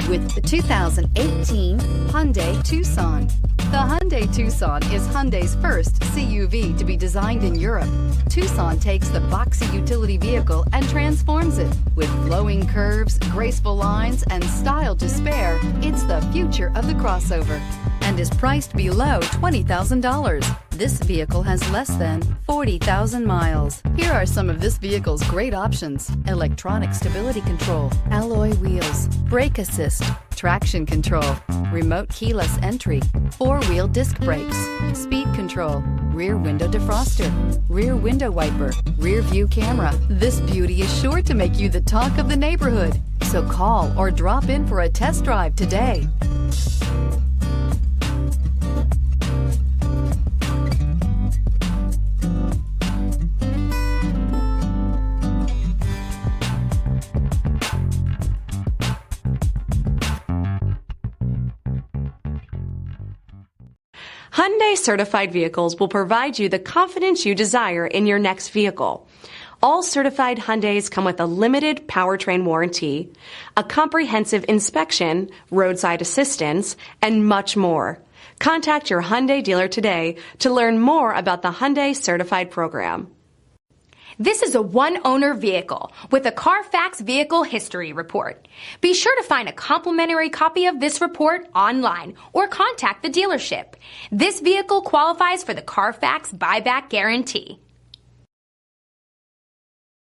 with the 2018 Hyundai Tucson. The Hyundai Tucson is Hyundai's first CUV to be designed in Europe. Tucson takes the boxy utility vehicle and transforms it. With flowing curves, graceful lines, and style to spare, it's the future of the crossover and is priced below $20,000. This vehicle has less than 40,000 miles. Here are some of this vehicle's great options: electronic stability control, alloy wheels, brake assist, traction control, remote keyless entry, four-wheel disc brakes, speed control, rear window defroster, rear window wiper, rear view camera. This beauty is sure to make you the talk of the neighborhood. So call or drop in for a test drive today. Hyundai certified vehicles will provide you the confidence you desire in your next vehicle. All certified Hyundais come with a limited powertrain warranty, a comprehensive inspection, roadside assistance, and much more. Contact your Hyundai dealer today to learn more about the Hyundai certified program. This is a one-owner vehicle with a CARFAX Vehicle History Report. Be sure to find a complimentary copy of this report online or contact the dealership. This vehicle qualifies for the CARFAX Buyback Guarantee.